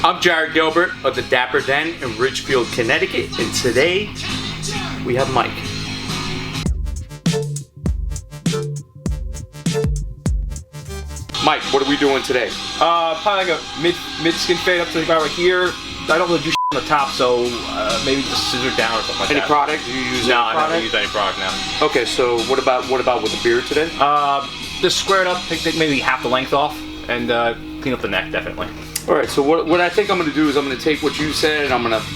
I'm Jared Gelbert of the Dapper Den in Ridgefield, Connecticut, and today we have Mike. Mike, what are we doing today? Probably like a mid skin fade up to about right here. I don't really do on the top, so maybe just scissor down or something like that. Any product? Do you use any product? No, I don't use any product now. Okay, so what about with the beard today? Just square it up, take maybe half the length off, and clean up the neck, definitely. All right, so what I think I'm going to do is I'm going to take what you said and I'm going to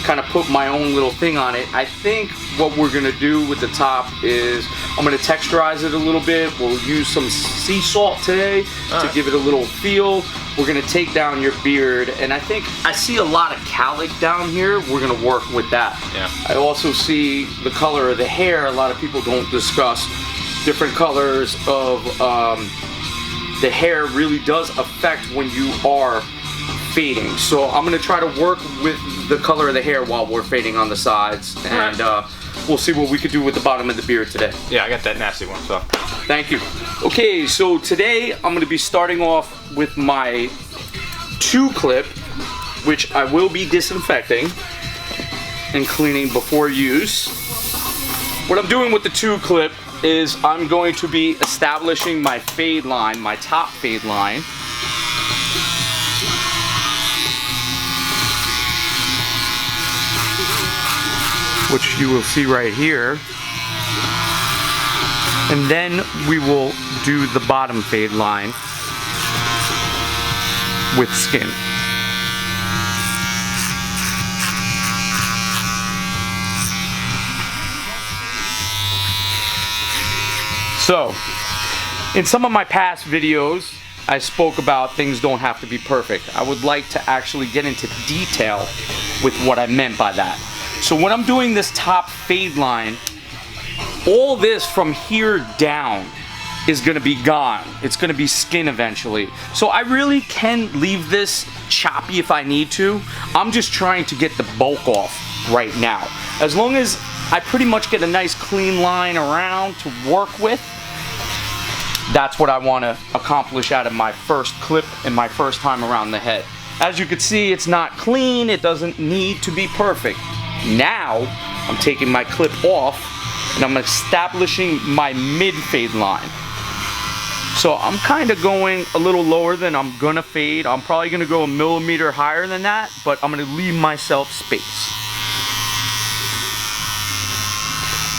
kind of put my own little thing on it. I think what we're going to do with the top is I'm going to texturize it a little bit. We'll use some sea salt today to give it a little feel. We're going to take down your beard, and I think I see a lot of cowlick down here. We're going to work with that. Yeah. I also see the color of the hair. A lot of people don't discuss different colors of the hair really does affect when you are fading. So I'm going to try to work with the color of the hair while we're fading on the sides, and we'll see what we could do with the bottom of the beard today. Yeah, I got that nasty one, so. Thank you. Okay, so today I'm going to be starting off with my 2-clip, which I will be disinfecting and cleaning before use. What I'm doing with the 2-clip is I'm going to be establishing my fade line, my top fade line. Which you will see right here. And then we will do the bottom fade line with skin. So, in some of my past videos, I spoke about things don't have to be perfect. I would like to actually get into detail with what I meant by that. So when I'm doing this top fade line, all this from here down is gonna be gone. It's gonna be skin eventually. So I really can leave this choppy if I need to. I'm just trying to get the bulk off right now. As long as I pretty much get a nice clean line around to work with, that's what I wanna accomplish out of my first clip and my first time around the head. As you can see, it's not clean. It doesn't need to be perfect. Now, I'm taking my clip off and I'm establishing my mid-fade line. So I'm kind of going a little lower than I'm gonna fade. I'm probably gonna go a millimeter higher than that, but I'm gonna leave myself space.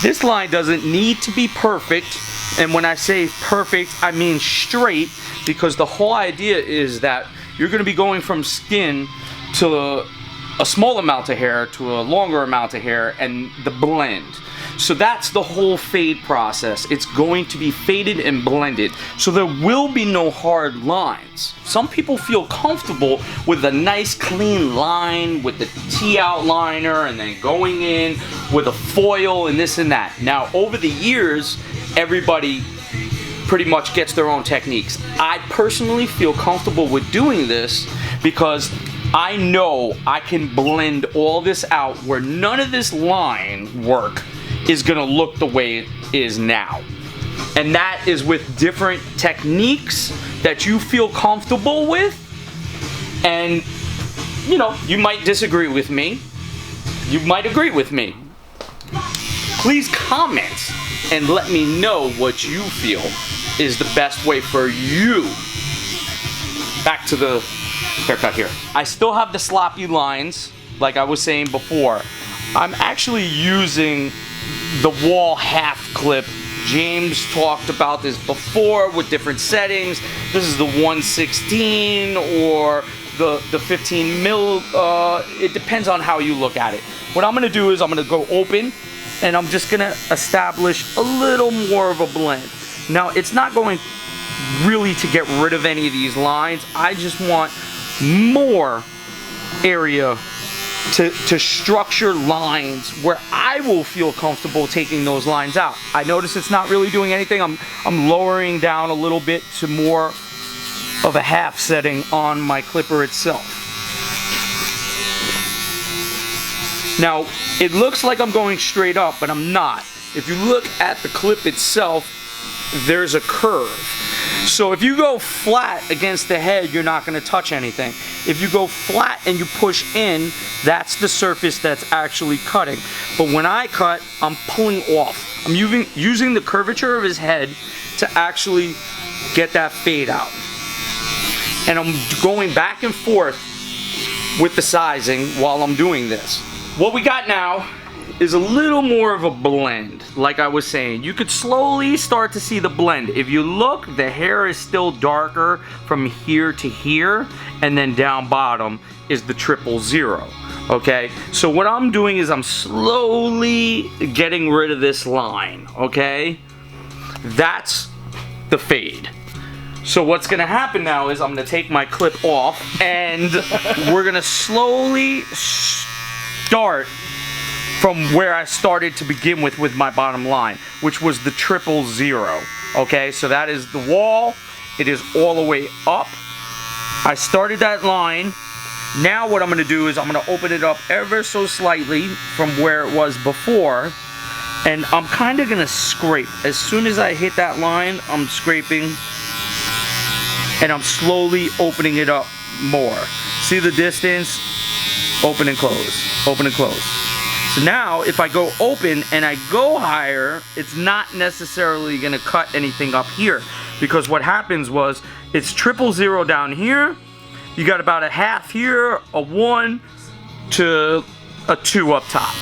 This line doesn't need to be perfect, and when I say perfect, I mean straight, because the whole idea is that you're gonna be going from skin to a small amount of hair to a longer amount of hair, and the blend. So that's the whole fade process. It's going to be faded and blended. So there will be no hard lines. Some people feel comfortable with a nice clean line with the T-outliner and then going in with a foil and this and that. Now, over the years, everybody pretty much gets their own techniques. I personally feel comfortable with doing this because I know I can blend all this out where none of this line work is gonna look the way it is now. And that is with different techniques that you feel comfortable with. And, you know, you might disagree with me. You might agree with me. Please comment and let me know what you feel is the best way for you. Back to the haircut here. I still have the sloppy lines, like I was saying before. I'm actually using the wall half clip. James talked about this before with different settings. This is the 116 or the 15 mil. It depends on how you look at it. What I'm gonna do is I'm gonna go open and I'm just gonna establish a little more of a blend. Now, it's not going really to get rid of any of these lines. I just want more area to structure lines where I will feel comfortable taking those lines out. I notice it's not really doing anything. I'm lowering down a little bit to more of a half setting on my clipper itself. Now, it looks like I'm going straight up, but I'm not. If you look at the clip itself, there's a curve. So if you go flat against the head, you're not going to touch anything. If you go flat and you push in, that's the surface that's actually cutting. But when I cut, I'm pulling off. I'm using the curvature of his head to actually get that fade out. And I'm going back and forth with the sizing while I'm doing this. What we got now is a little more of a blend. Like I was saying, you could slowly start to see the blend. If you look, the hair is still darker from here to here, and then down bottom is the 000. Okay, so what I'm doing is I'm slowly getting rid of this line. Okay, that's the fade. So what's gonna happen now is I'm gonna take my clip off, and we're gonna slowly start from where I started to begin with my bottom line, which was the 000. Okay, so that is the wall. It is all the way up. I started that line. Now what I'm gonna do is I'm gonna open it up ever so slightly from where it was before, and I'm kind of gonna scrape. As soon as I hit that line, I'm scraping, and I'm slowly opening it up more. See the distance? Open and close, open and close. So now, if I go open and I go higher, it's not necessarily gonna cut anything up here, because what happens was, it's 000 down here, you got about a half here, a 1 to a 2 up top.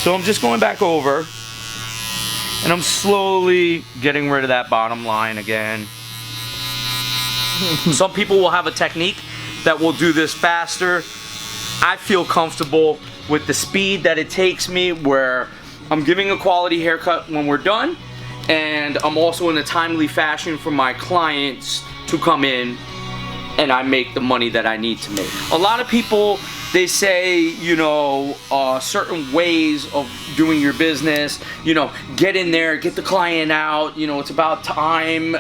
So I'm just going back over, and I'm slowly getting rid of that bottom line again. Some people will have a technique that will do this faster. I feel comfortable with the speed that it takes me, where I'm giving a quality haircut when we're done, and I'm also in a timely fashion for my clients to come in, and I make the money that I need to make. A lot of people, they say, you know, certain ways of doing your business, you know, get in there, get the client out, you know, it's about time,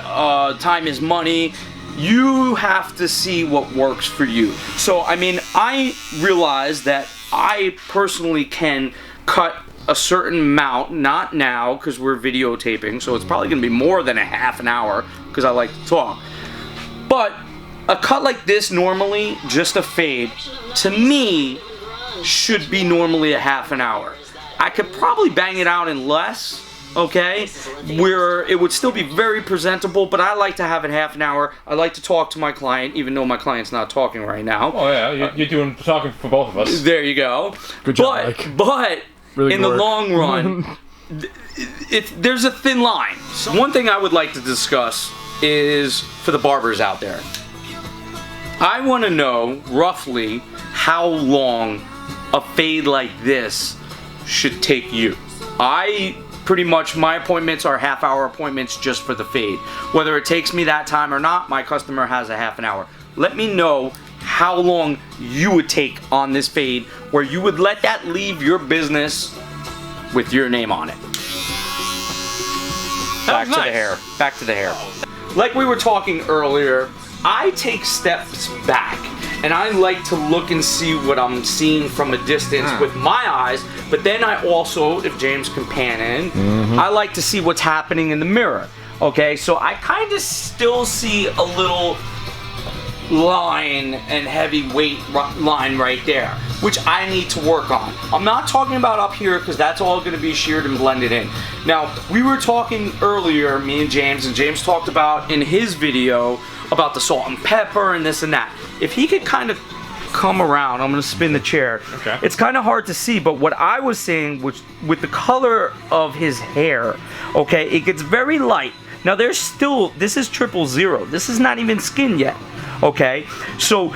time is money. You have to see what works for you. So, I mean, I realize that I personally can cut a certain amount, not now because we're videotaping, so it's probably gonna be more than a half an hour because I like to talk. But a cut like this normally, just a fade, to me, should be normally a half an hour. I could probably bang it out in less, okay, where it would still be very presentable, but I like to have it half an hour. I like to talk to my client, even though my client's not talking right now. Oh yeah, you're doing talking for both of us. There you go. Good job, Mike. But Really in the long run, there's a thin line. One thing I would like to discuss is for the barbers out there. I want to know roughly how long a fade like this should take you. Pretty much, my appointments are half-hour appointments just for the fade. Whether it takes me that time or not, my customer has a half an hour. Let me know how long you would take on this fade, where you would let that leave your business with your name on it. Back to the hair. Back to the hair. Like we were talking earlier, I take steps back, and I like to look and see what I'm seeing from a distance with my eyes, but then I also, if James can pan in, I like to see what's happening in the mirror. Okay, so I kind of still see a little line and heavy weight line right there, which I need to work on. I'm not talking about up here because that's all going to be sheared and blended in. Now, we were talking earlier, me and James talked about in his video about the salt and pepper and this and that. If he could kind of come around, I'm going to spin the chair. Okay. It's kind of hard to see, but what I was saying, which with the color of his hair, okay, it gets very light. Now there's still, this is 000. This is not even skin yet. Okay, so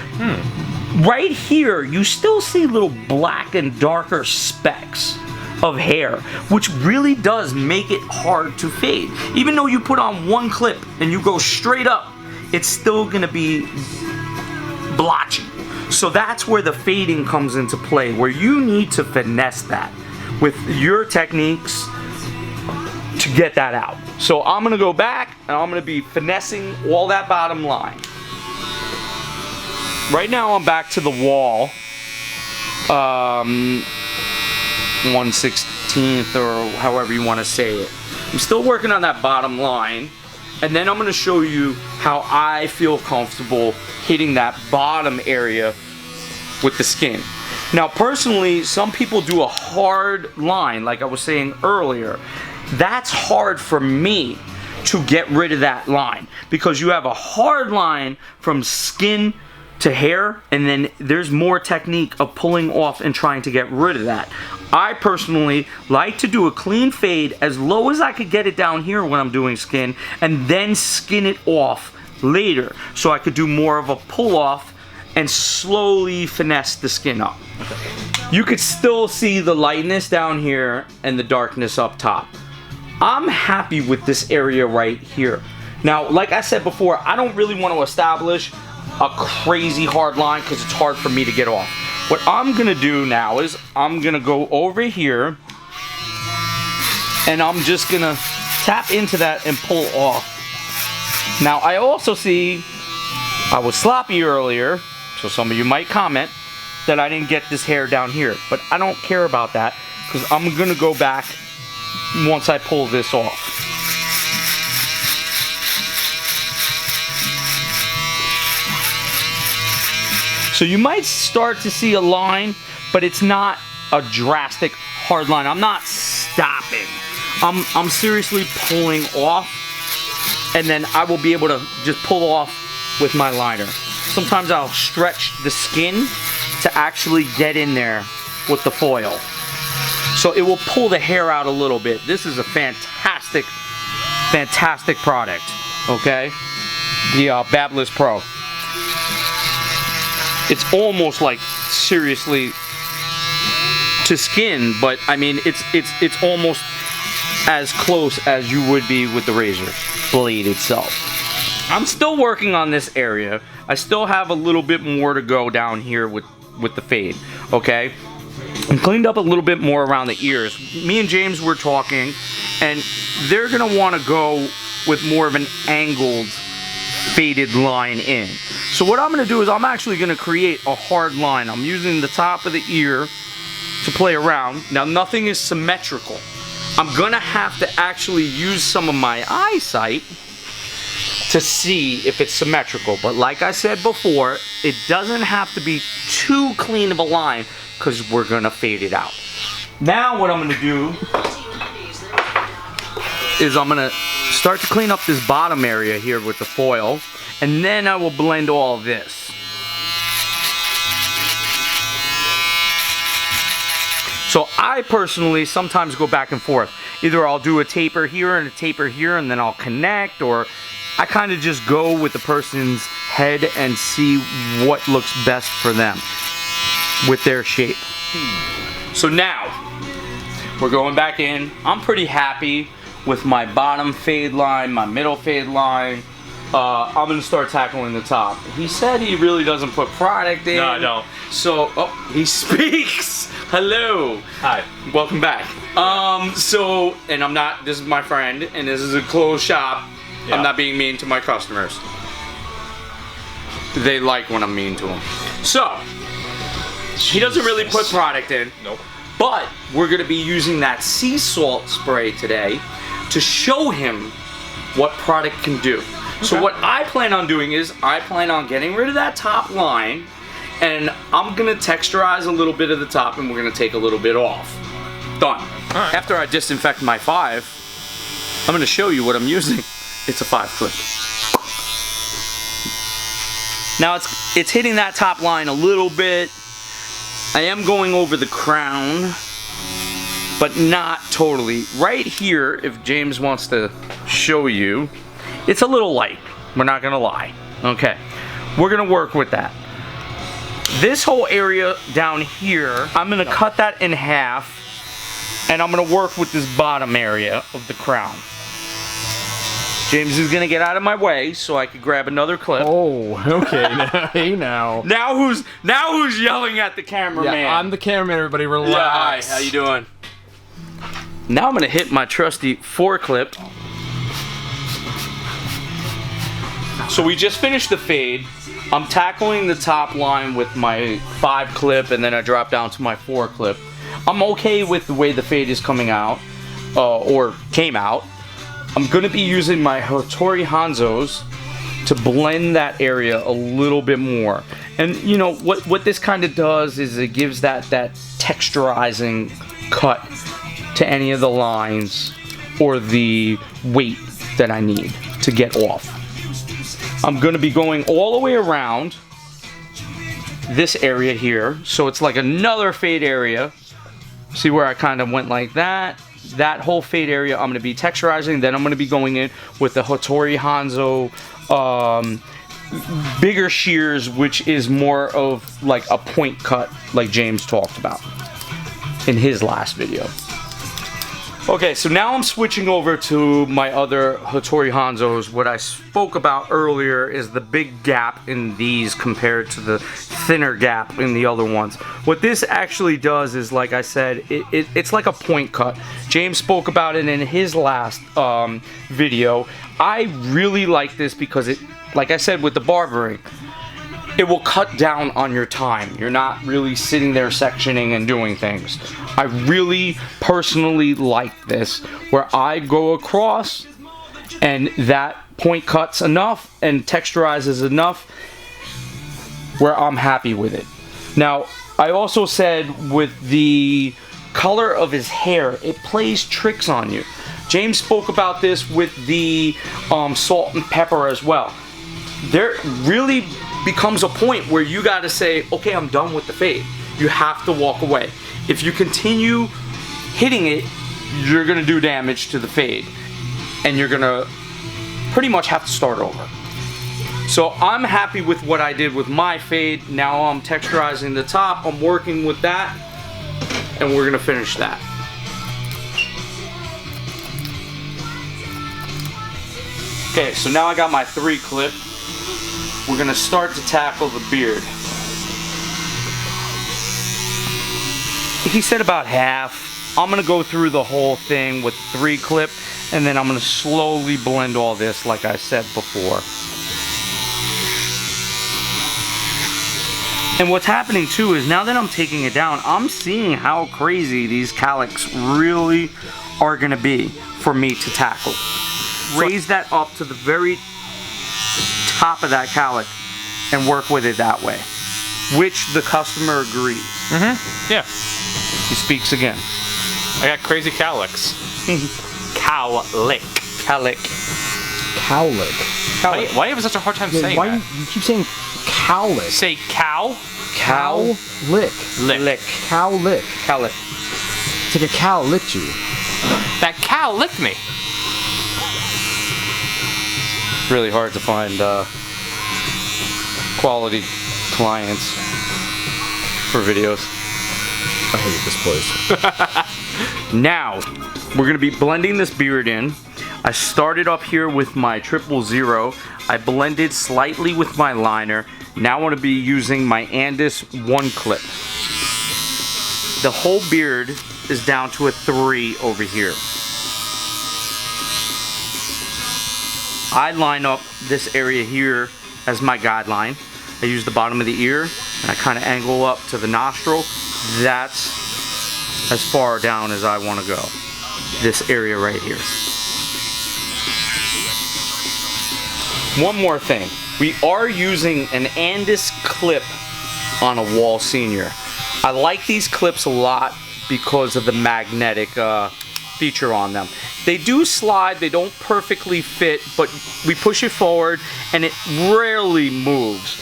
right here, you still see little black and darker specks of hair, which really does make it hard to fade. Even though you put on one clip and you go straight up, it's still gonna be blotchy. So that's where the fading comes into play, where you need to finesse that with your techniques to get that out. So I'm gonna go back and I'm gonna be finessing all that bottom line. Right now I'm back to the wall, 1/16 16th or however you want to say it. I'm still working on that bottom line, and then I'm going to show you how I feel comfortable hitting that bottom area with the skin. Now personally, some people do a hard line like I was saying earlier. That's hard for me to get rid of that line, because you have a hard line from skin to hair, and then there's more technique of pulling off and trying to get rid of that. I personally like to do a clean fade as low as I could get it down here when I'm doing skin, and then skin it off later so I could do more of a pull off and slowly finesse the skin up. You could still see the lightness down here and the darkness up top. I'm happy with this area right here. Now, like I said before, I don't really want to establish a crazy hard line because it's hard for me to get off. What I'm gonna do now is I'm gonna go over here and I'm just gonna tap into that and pull off. Now, I also see I was sloppy earlier, so some of you might comment that I didn't get this hair down here, but I don't care about that because I'm gonna go back once I pull this off. So you might start to see a line, but it's not a drastic hard line. I'm not stopping. I'm seriously pulling off, and then I will be able to just pull off with my liner. Sometimes I'll stretch the skin to actually get in there with the foil. So it will pull the hair out a little bit. This is a fantastic, fantastic product, okay? The Babyliss Pro. It's almost like seriously to skin, but I mean it's almost as close as you would be with the razor blade itself. I'm still working on this area. I still have a little bit more to go down here with the fade, okay? I cleaned up a little bit more around the ears. Me and James were talking, and they're gonna want to go with more of an angled faded line in. So what I'm going to do is I'm actually going to create a hard line. I'm using the top of the ear to play around. Now nothing is symmetrical. I'm going to have to actually use some of my eyesight to see if it's symmetrical. But like I said before, it doesn't have to be too clean of a line because we're going to fade it out. Now what I'm going to do is I'm going to start to clean up this bottom area here with the foil, and then I will blend all this. So I personally sometimes go back and forth. Either I'll do a taper here and a taper here and then I'll connect, or I kind of just go with the person's head and see what looks best for them with their shape. So now we're going back in. I'm pretty happy with my bottom fade line, my middle fade line. I'm gonna start tackling the top. He said he really doesn't put product in. No, I don't. So, oh, he speaks. Hello. Hi. Welcome back. So, and I'm not, this is my friend, and this is a closed shop. Yeah. I'm not being mean to my customers. They like when I'm mean to them. So, he doesn't really put product in. Nope. But we're gonna be using that sea salt spray today to show him what product can do. Okay. So what I plan on doing is I plan on getting rid of that top line, and I'm gonna texturize a little bit of the top, and we're gonna take a little bit off. Done. All right. After I disinfect my 5, I'm gonna show you what I'm using. It's a 5 clip. Now it's hitting that top line a little bit. I am going over the crown, but not totally. Right here, if James wants to show you, it's a little light. We're not gonna lie. Okay, we're gonna work with that. This whole area down here, I'm gonna cut that in half, and I'm gonna work with this bottom area of the crown. James is gonna get out of my way so I could grab another clip. Oh, okay. Now, hey now. Now who's yelling at the cameraman? Yeah, I'm the cameraman. Everybody, relax. Yeah, hi. How you doing? Now I'm gonna hit my trusty 4 clip. So we just finished the fade. I'm tackling the top line with my 5 clip, and then I drop down to my 4 clip. I'm okay with the way the fade is coming out, or came out. I'm gonna be using my Hattori Hanzos to blend that area a little bit more. And you know, what this kind of does is it gives that texturizing cut to any of the lines or the weight that I need to get off. I'm gonna be going all the way around this area here, so it's like another fade area. See where I kind of went like that? That whole fade area I'm gonna be texturizing, then I'm gonna be going in with the Hattori Hanzo bigger shears, which is more of like a point cut like James talked about in his last video. Okay, so now I'm switching over to my other Hattori Hanzos. What I spoke about earlier is the big gap in these compared to the thinner gap in the other ones. What this actually does is, like I said, it's like a point cut. James spoke about it in his last video. I really like this because it, like I said with the barbering, it will cut down on your time. You're not really sitting there sectioning and doing things. I really personally like this, where I go across and that point cuts enough and texturizes enough where I'm happy with it. Now, I also said with the color of his hair, it plays tricks on you. James spoke about this with the salt and pepper as well. There really becomes a point where you got to say, okay, I'm done with the fade. You have to walk away. If you continue hitting it, you're going to do damage to the fade, and you're going to pretty much have to start over. So I'm happy with what I did with my fade. Now I'm texturizing the top. I'm working with that, and we're going to finish that. Okay, so now I got my 3 clip. We're gonna start to tackle the beard. He said about half. I'm gonna go through the whole thing with 3 clip, and then I'm gonna slowly blend all this like I said before. And what's happening too is now that I'm taking it down, I'm seeing how crazy these calics really are gonna be for me to tackle. Raise that up to the very top of that calic and work with it that way, which the customer agrees. Yeah. He speaks again. I got crazy cowlicks. Cowlick. Cowlick. Why do you have such a hard time saying why that? you keep saying cowlick? Say cow. Cowlick. Lick. Cowlick. Cowlick. It's like a cow licked you. That cow licked me. Really hard to find quality clients for videos. I hate this place. Now, we're gonna be blending this beard in. I started up here with my 000. I blended slightly with my liner. Now I want to be using my Andis 1 clip. The whole beard is down to a 3 over here. I line up this area here as my guideline. I use the bottom of the ear and I kind of angle up to the nostril. That's as far down as I want to go. This area right here. One more thing. We are using an Andis clip on a wall senior. I like these clips a lot because of the magnetic feature on them. They do slide, they don't perfectly fit, but we push it forward and it rarely moves.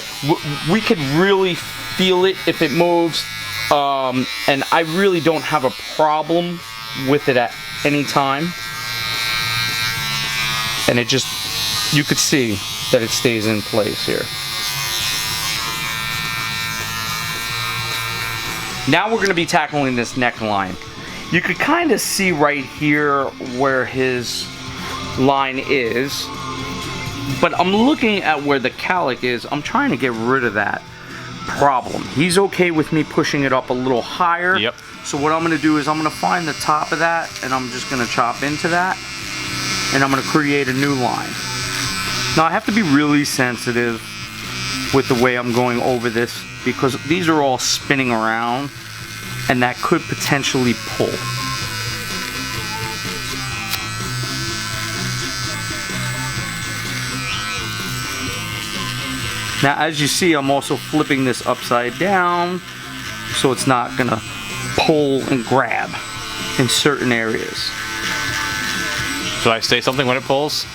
We could really feel it if it moves, and I really don't have a problem with it at any time. And it just, you could see that it stays in place here. Now we're going to be tackling this neckline. You could kind of see right here where his line is, but I'm looking at where the calic is. I'm trying to get rid of that problem. He's okay with me pushing it up a little higher. Yep. So what I'm going to do is I'm going to find the top of that and I'm just going to chop into that and I'm going to create a new line. Now I have to be really sensitive with the way I'm going over this because these are all spinning around. and that could potentially pull. Now, as you see, I'm also flipping this upside down so it's not gonna pull and grab in certain areas. Should I say something when it pulls?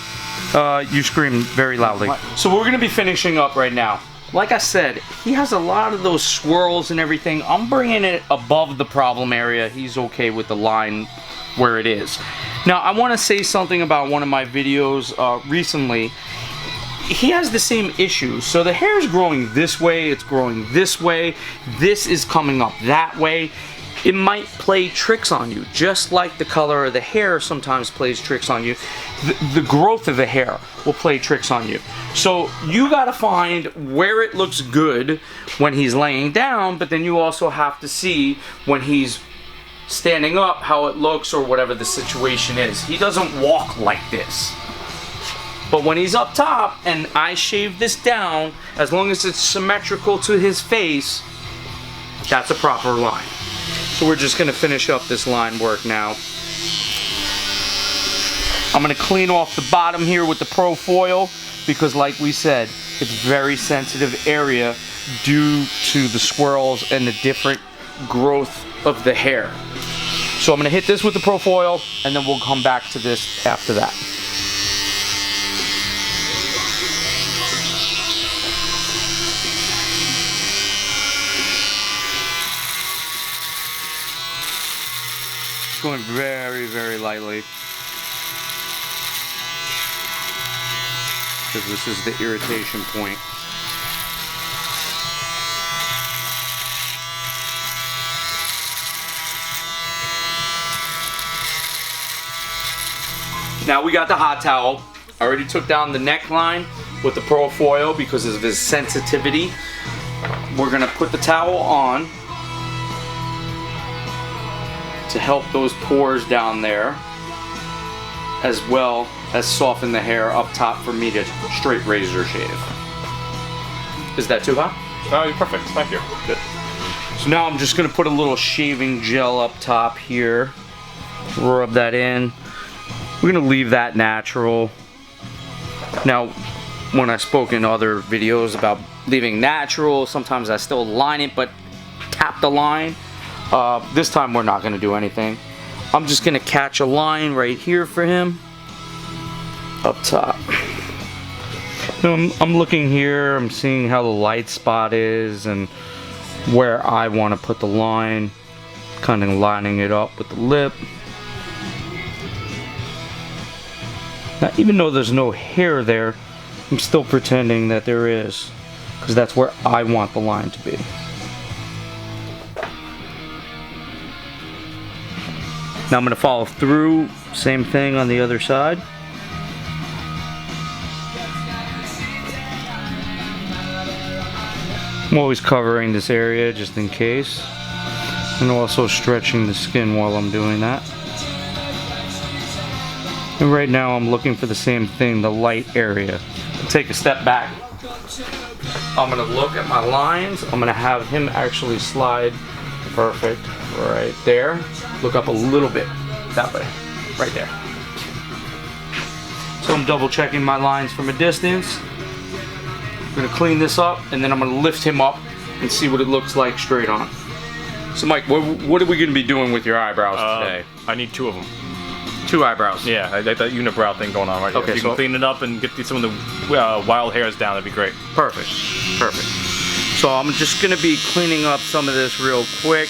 You scream very loudly. So we're gonna be finishing up right now. Like I said, he has a lot of those swirls and everything. I'm bringing it above the problem area. He's okay with the line where it is. Now, I wanna say something about one of my videos recently. He has the same issue. So the hair is growing this way, it's growing this way, this is coming up that way. It might play tricks on you, just like the color of the hair sometimes plays tricks on you. The growth of the hair will play tricks on you. So you gotta find where it looks good when he's laying down, but then you also have to see when he's standing up how it looks or whatever the situation is. He doesn't walk like this. But when he's up top and I shave this down, as long as it's symmetrical to his face, that's a proper line. So we're just gonna finish up this line work now. I'm gonna clean off the bottom here with the Pro Foil because like we said, it's a very sensitive area due to the swirls and the different growth of the hair. So I'm gonna hit this with the Pro Foil and then we'll come back to this after that. Going very, very lightly because this is the irritation point. Now we got the hot towel. I already took down the neckline with the Pro Foil because of his sensitivity. We're gonna put the towel on to help those pores down there, as well as soften the hair up top for me to straight razor shave. Is that too hot? Oh, you're perfect. Thank you. Good. So now I'm just gonna put a little shaving gel up top here. Rub that in. We're gonna leave that natural. Now, when I spoke in other videos about leaving natural, sometimes I still line it, but tap the line. This time we're not gonna do anything. I'm just gonna catch a line right here for him, up top. So I'm looking here, I'm seeing how the light spot is and where I want to put the line, kind of lining it up with the lip. Now, even though there's no hair there, I'm still pretending that there is, because that's where I want the line to be. Now I'm going to follow through, same thing on the other side. I'm always covering this area just in case, and also stretching the skin while I'm doing that. And right now I'm looking for the same thing, the light area. Take a step back. I'm going to look at my lines. I'm going to have him actually slide perfect right there. Look up a little bit that way, right there. So I'm double checking my lines from a distance. I'm gonna clean this up and then I'm gonna lift him up and see what it looks like straight on. So Mike, what are we gonna be doing with your eyebrows today? I need 2 of them. 2 eyebrows? Yeah, I like that unibrow thing going on right here. Okay, if you can clean it up and get some of the wild hairs down, that'd be great. Perfect, perfect. So I'm just gonna be cleaning up some of this real quick.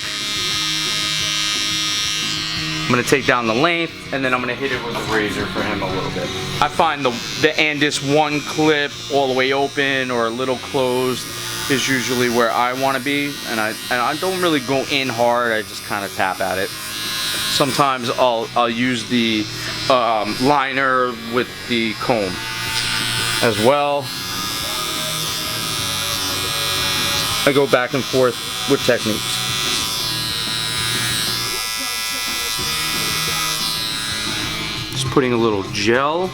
I'm gonna take down the length and then I'm gonna hit it with a razor for him a little bit. I find the Andis one clip all the way open or a little closed is usually where I wanna be, and I don't really go in hard, I just kinda tap at it. Sometimes I'll use the liner with the comb as well. I go back and forth with techniques. Just putting a little gel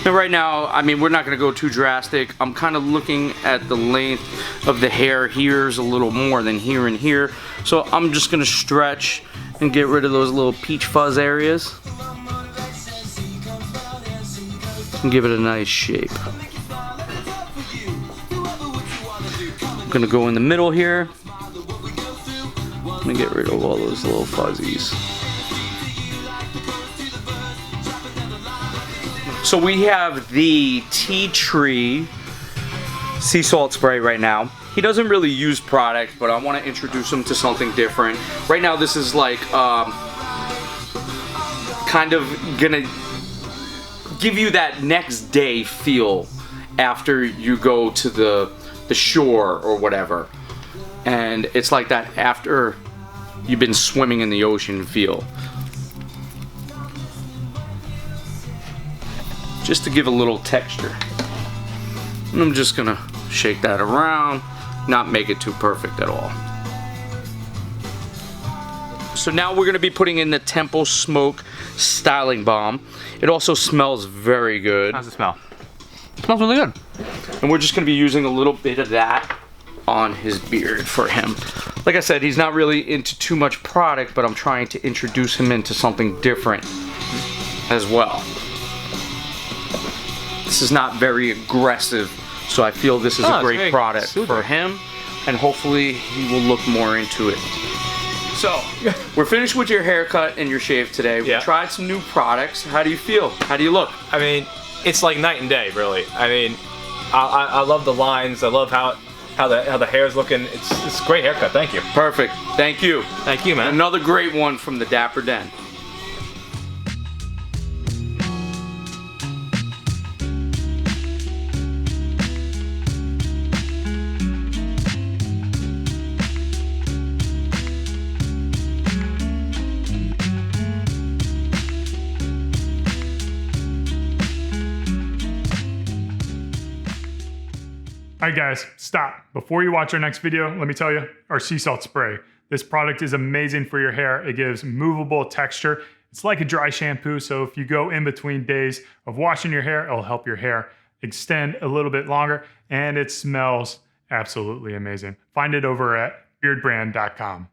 And right now, I mean, we're not going to go too drastic. I'm kind of looking at the length of the hair. Here's a little more than here and here. So I'm just going to stretch and get rid of those little peach fuzz areas. And give it a nice shape. I'm going to go in the middle here. I'm going to get rid of all those little fuzzies. So we have the tea tree sea salt spray right now. He doesn't really use product, but I want to introduce him to something different. Right now this is like kind of gonna give you that next day feel after you go to the shore or whatever. And it's like that after you've been swimming in the ocean feel. Just to give a little texture. And I'm just gonna shake that around, not make it too perfect at all. So now we're gonna be putting in the Temple Smoke Styling Balm. It also smells very good. How's it smell? It smells really good. And we're just gonna be using a little bit of that on his beard for him. Like I said, he's not really into too much product, but I'm trying to introduce him into something different as well. This is not very aggressive, so I feel this is a great product for him, and hopefully he will look more into it. So, we're finished with your haircut and your shave today. We tried some new products. How do you feel? How do you look? I mean, it's like night and day, really. I mean, I love the lines. I love how the hair's looking. It's a great haircut. Thank you. Perfect. Thank you. Thank you, man. Another great one from the Dapper Den. All right, guys, stop. Before you watch our next video, let me tell you, our sea salt spray. This product is amazing for your hair. It gives movable texture. It's like a dry shampoo, so if you go in between days of washing your hair, it'll help your hair extend a little bit longer, and it smells absolutely amazing. Find it over at beardbrand.com.